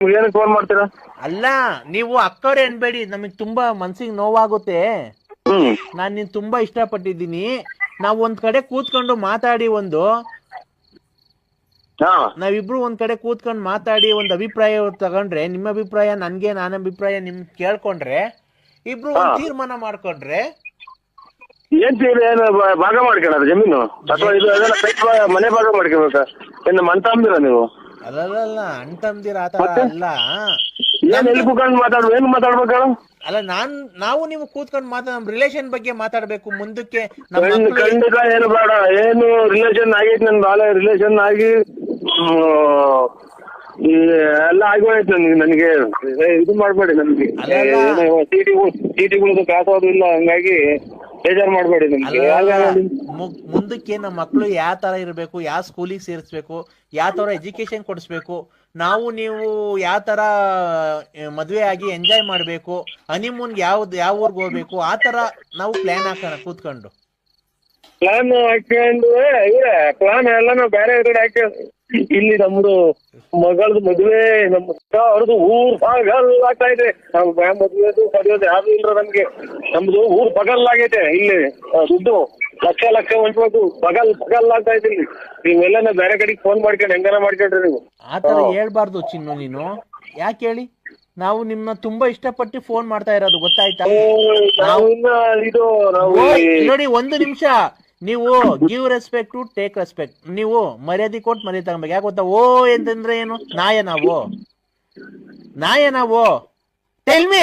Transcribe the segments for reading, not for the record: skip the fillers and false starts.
ಏನಕ್ಕೆ ಫೋನ್ ಮಾಡ್ತೀರಾ? ಅಲ್ಲ, ನೀವು ಅಕ್ಕವ್ರೆ ಅನ್ಬೇಡಿ, ನಮಗ್ ತುಂಬಾ ಮನ್ಸಿಗೆ ನೋವಾಗುತ್ತೆ. ನಾನ್ ನಿನ್ ತುಂಬಾ ಇಷ್ಟಪಟ್ಟಿದ್ದೀನಿ. ನಾವ್ ಒಂದ್ ಕಡೆ ಕೂತ್ಕೊಂಡು ಮಾತಾಡಿ ನಾವಿಬ್ರು ಒಂದ್ ಕಡೆ ಕೂತ್ಕೊಂಡು ಮಾತಾಡಿ ಒಂದ್ ಅಭಿಪ್ರಾಯ ತಗೊಂಡ್ರೆ, ನಿಮ್ಮ ಅಭಿಪ್ರಾಯ ನನ್ಗೆ, ನನ್ನ ಅಭಿಪ್ರಾಯ ನಿಮ್ ಕೇಳ್ಕೊಂಡ್ರೆ, ಇಬ್ರು ಒಂದ್ ತೀರ್ಮಾನ ಮಾಡ್ಕೊಂಡ್ರೆ. ಏನ್ ಏನು ಭಾಗ ಮಾಡ್ಕೊಳ್ಳೋದು ಜಮೀನು ಅಥವಾ ಇದು ಮನೆ ಭಾಗ ಮಾಡ್ಕೋಬೇಕಾ? ಏನು ಮಂತಾಂಬಿರ ನೀವು? ಅಲ್ಲಲ್ಲ, ಅಣ್ತಂದಿರ ಆತರ ಅಲ್ಲ. ಏನ್ ಎಲ್ಲಿ ಕೂತ್ಕೊಂಡು ಮಾತಾಡ್ಬೇಕು? ಏನ್ ಮಾತಾಡ್ಬೇಕು? ಅಲ್ಲ, ನಾವು ನೀವು ಕೂತ್ಕೊಂಡು ನಮ್ ರಿಲೇಷನ್ ಬಗ್ಗೆ ಮಾತಾಡ್ಬೇಕು ಮುಂದಕ್ಕೆ. ಖಂಡಿತ ಏನು ಬೇಡ. ಏನು ರಿಲೇಷನ್ ಆಗೈತಿ, ನನ್ ಬಾಳ ರಿಲೇಷನ್ ಆಗಿ ಎಲ್ಲ ಆಗೋಯ್ತು ನನಗೆ. ಇದು ಮಾಡ್ಬೇಡಿ, ನನ್ಗೆ ಚೀಟಿಗಳದ್ದು ಕಾಸೋದು ಇಲ್ಲ, ಹಂಗಾಗಿ ಬೇಜಾರು ಮಾಡ್ಬೇಡಿ ನಮ್ಗೆ. ಮುಂದಕ್ಕೆ ನಮ್ಮ ಮಕ್ಕಳು ಯಾವ ತರ ಇರಬೇಕು, ಯಾವ ಸ್ಕೂಲಿಗೆ ಸೇರಿಸ್ಬೇಕು, ಯಾವ ತರ ಎಜುಕೇಶನ್ ಕೊಡಿಸ್ಬೇಕು, ನಾವು ನೀವು ಯಾವ ತರ ಮದ್ವೆ ಆಗಿ ಎಂಜಾಯ್ ಮಾಡ್ಬೇಕು, ಹನಿಮೂನ್ಗೆ ಯಾವ ಊರ್ಗ್ ಹೋಗ್ಬೇಕು, ಆ ತರ ನಾವು ಪ್ಲಾನ್ ಹಾಕೋಣ ಕೂತ್ಕೊಂಡು. ಪ್ಲಾನ್ ಹಾಕೊಂಡು ಪ್ಲಾನ್ ಎಲ್ಲ ನಾವು ಬೇರೆ ಕಡೆ ಹಾಕಿ, ಇಲ್ಲಿ ನಮ್ದು ಮಗಳದು ಮದುವೆ, ನಮ್ಮ ಅವ್ರದ್ದು ಊರ್ ಬಗಲ್ ಆಗ್ತಾ ಇದೆ. ನಾವು ಮದುವೆದು ಪಡೆಯೋದು ಯಾರು ಇಲ್ರ ನಮ್ಗೆ. ನಮ್ದು ಊರ್ ಬಗಲ್ ಆಗೈತೆ. ಇಲ್ಲಿ ದುಡ್ಡು ಲಕ್ಷ ಹೊಂಟ್ಬೇಕು. ಬಗಲ್ ಆಗ್ತಾ ಇದೆ ಇಲ್ಲಿ. ನೀವೆಲ್ಲ ಬೇರೆ ಕಡೆಗೆ ಫೋನ್ ಮಾಡ್ಕೊಂಡು ಹೆಂಗಾರ ಮಾಡ್ಕೊಂಡ್ರಿ ನೀವು. ಆತರ ಹೇಳ್ಬಾರ್ದು ಚಿನ್ನು. ನೀನು ಯಾಕೆ ಹೇಳಿ, ನಾವು ನಿಮ್ನ ತುಂಬಾ ಇಷ್ಟಪಟ್ಟು ಫೋನ್ ಮಾಡ್ತಾ ಇರೋದು, ಗೊತ್ತಾಯ್ತಾ? ನೋಡಿ, ಒಂದು ನಿಮಿಷ. ನೀವು give respect to take respect. ನೀವು ಮರ್ಯಾದೆ ಕೊಟ್ಟು ಮರ್ಯಾದೆ ತಗೊಬೇಕು. ಯಾಕೆ ಗೊತ್ತಾ? ಓ ಅಂತಂದ್ರೆ ಏನು? ನಾಯ ನಾವು ಟೆಲ್ ಮಿ.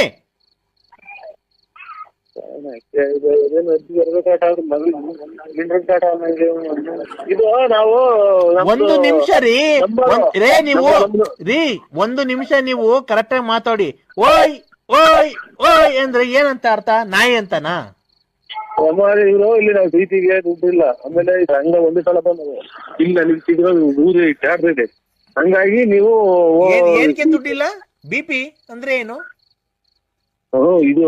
ಇದು ನಾವು ಒಂದು ನಿಮಿಷ ಒಂದು ನಿಮಿಷ ನೀವು ಕರೆಕ್ಟ್ ಆಗಿ ಮಾತಾಡಿ. ಓಯ್ ಓಯ್ ಓಯ್ ಅಂದ್ರೆ ಏನಂತ ಅರ್ಥ? ನಾಯಿ ಅಂತನಾ? ಇವರು ಇಲ್ಲಿ ನಾವು ಪ್ರೀತಿಗೆ ದುಡ್ಡಿಲ್ಲ. ಆಮೇಲೆ ಸಂಘ ಒಂದೇ ಸಲ ಬಂದವು ಇಲ್ಲ, ನಿಲ್ಸಿದ್ರೆ ಊರು ಇದೆ. ಹಂಗಾಗಿ ನೀವು ಏನಕ್ಕೆ ದುಡ್ಡಿಲ್ಲ? BP ಅಂದ್ರೆ ಏನು? ಇದು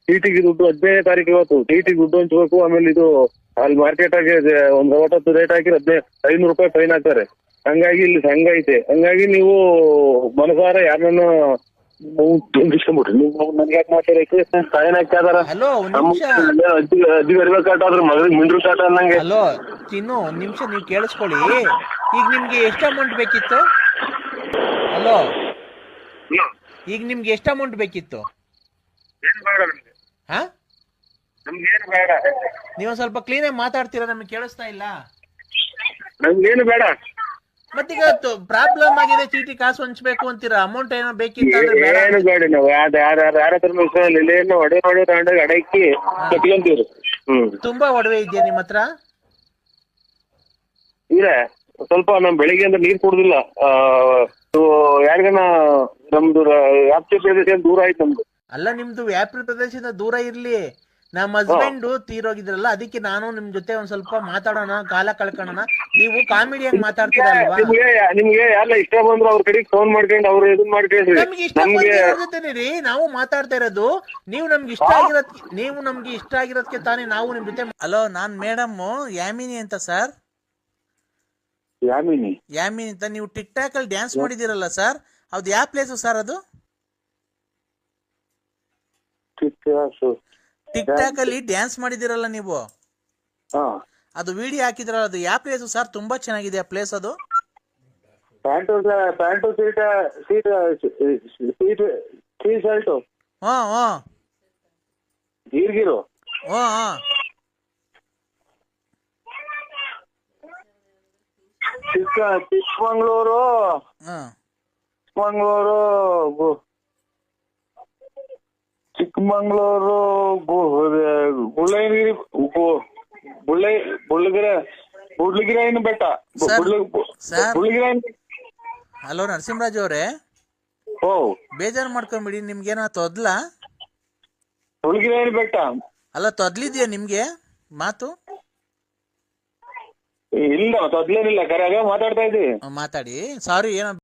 ಚೀಟಿಗೆ ದುಡ್ಡು 15ನೇ ತಾರೀಕು ಇವತ್ತು. ಚೀಟಿಗೆ ದುಡ್ಡು ಹಂಚ್ಬೇಕು. ಆಮೇಲೆ ಇದು ಅಲ್ಲಿ ಮಾರ್ಕೆಟ್ ಆಗಿ ಒಂದ್ 50 ರೇಟ್ ಹಾಕಿ 500 ರೂಪಾಯಿ ಫೈನ್ ಹಾಕ್ತಾರೆ. ಹಂಗಾಗಿ ಇಲ್ಲಿ ಸಂಘ ಐತೆ. ಹಂಗಾಗಿ ನೀವು ಮನಸಾರ ಯಾರನ್ನ ನನ್ಗೆ ಯಾಕೆ ಮಾತಾಡಕ್ಕೆ ಫೈನ್ ಹಾಕ್ತಾರ? ಅಜ್ಜಿಗೆ ಅರಿವೆ ಕಾಟ ಆದ್ರೆ ಮಗಳಿಗೆ ಮಿಂಡ್ರು ಕಾಟ ಅನ್ನಂಗೆ. ಹಲೋ ಚಿನ್ನು, ಒಂದ್ ನಿಮಿಷ ನೀವು ಕೇಳಿಸ್ಕೊಳ್ಳಿ. ಈಗ ನಿಮ್ಗೆ ಎಷ್ಟು ಅಮೌಂಟ್ ಬೇಕಿತ್ತು? ಹಲೋ, ಈಗ ನಿಮ್ಗೆ ಎಷ್ಟು ಅಮೌಂಟ್ ಬೇಕಿತ್ತು? ನಮ್ಗೇನು ಬೇಡ. ನೀವು ಸ್ವಲ್ಪ ಕ್ಲೀನ್ ಆಗಿ ಮಾತಾಡ್ತೀರಾ? ನಮ್ಗೆ ಕೇಳಿಸ್ತಾ ಇಲ್ಲ. ನಮ್ಗೇನು ಬೇಡ. ಮತ್ತೀಗ ಪ್ರಾಬ್ಲಮ್ ಆಗಿದೆ, ಚೀಟಿ ಕಾಸು ಹಂಚ್ಬೇಕು ಅಂತೀರಾ. ಅಮೌಂಟ್ ಏನೋ ಬೇಕಿತ್ತು? ಏನು ಬೇಡ. ನಾವು ಯಾರ ಒಡೆ ತಗೊಂಡಾಗ ಅಡಕ್ಕಿ ಕಟ್ಕೊಂತೀವ್ರಿ. ತುಂಬಾ ಒಡವೆ ಇದೆಯಾ ನಿಮ್ಮ ಹತ್ರ? ಇದೆ ಸ್ವಲ್ಪ. ನಮ್ ಬೆಳಿಗ್ಗೆ ಅಂದ್ರೆ ನೀರ್ ಕುಡುದಿಲ್ಲ. ಯಾರಿಗನ ನಮ್ದು ವ್ಯಾಪ್ತಿ ಪ್ರದೇಶ ದೂರ ಆಯ್ತು ನಮ್ದು. ಅಲ್ಲ, ನಿಮ್ದು ವ್ಯಾಪ್ತಿ ಪ್ರದೇಶದಿಂದ ದೂರ ಇರ್ಲಿ. ನಮ್ಮ ಹಸ್ಬೆಂಡ್ ತೀರೋಗಿದ್ರಲ್ಲ, ಅದಕ್ಕೆ ನಾನು ನಿಮ್ ಜೊತೆ ಒಂದ್ ಸ್ವಲ್ಪ ಮಾತಾಡೋಣ, ಕಾಲ ಕಳ್ಕೊಳ್ಳೋಣ. ನೀವು ಕಾಮಿಡಿಯಾಗಿ ಮಾತಾಡ್ತೀರಲ್ವಾ? ನಿಮ್ಗೆ ಯಾರ ಇಷ್ಟ ಬಂದ್ರು ಅವ್ರ ಕಡೆಗೆ ಫೋನ್ ಮಾಡ್ಕೊಂಡು ಅವ್ರು ಇದನ್ ಮಾಡ್ಕೊಂಡ್ರಿ. ನಮ್ಗೆ ಇಷ್ಟ ಜೊತೆನೇ ರೀ ನಾವು ಮಾತಾಡ್ತಾ ಇರೋದು. ನೀವು ನಮ್ಗೆ ಇಷ್ಟ ಆಗಿರೋದಕ್ಕೆ ತಾನೇ ನಾವು ನಿಮ್ ಜೊತೆ. ಹಲೋ, ನಾನ್ ಮೇಡಮ್ ಯಾಮಿನಿ ಅಂತ ಸರ್. ಯಾಮಿನಿ ಅಂತ. ನೀವು ಟಿಕ್ ಟಾಕ್ ಅಲ್ಲಿ ಡ್ಯಾನ್ಸ್ ಮಾಡಿದಿರಲ್ಲ ಸರ್, ಅದು ಯಾವ ಪ್ಲೇಸ್ ಸರ್? ಅದು ಟಿಕ್ ಟಾಕ್ ಅಲ್ಲಿ ಡ್ಯಾನ್ಸ್ ಮಾಡಿದಿರಲ್ಲ ನೀವು, ಅದು ವಿಡಿಯೋ ಹಾಕಿದ್ರಲ್ಲ, ಅದು ಯಾವ ಪ್ಲೇಸ್ ಸರ್? ತುಂಬಾ ಚೆನ್ನಾಗಿದೆ ಆ ಪ್ಲೇಸ್. ಅದು ಪ್ಯಾಂಟು ಶರ್ಟು ಗೀರ್ಗಿರು. ಚಿಕ್ಕಮಂಗ್ಳೂರು ಬುಳ್ಳಿಗಿರಿ ಬೆಟ್ಟ. ಹಲೋ ನರಸಿಂಹರಾಜ್ ಅವರೇ, ಬೇಜಾರು ಮಾಡ್ಕೊಂಬಿಡಿ. ನಿಮ್ಗೇನ ತೊದ್ಲ? ಹುಳ್ಗಿರಿ ಬೆಟ್ಟ ಅಲ್ಲ, ತೊದ್ಲಿದ್ಯಾ ನಿಮ್ಗೆ ಮಾತು? ಇಲ್ಲ, ತೊದ್ಲೇನಿಲ್ಲ. ಕರೆ ಮಾತಾಡ್ತಾ ಇದ್ದೀವಿ. ಮಾತಾಡಿ. ಸಾರಿ, ಏನೋ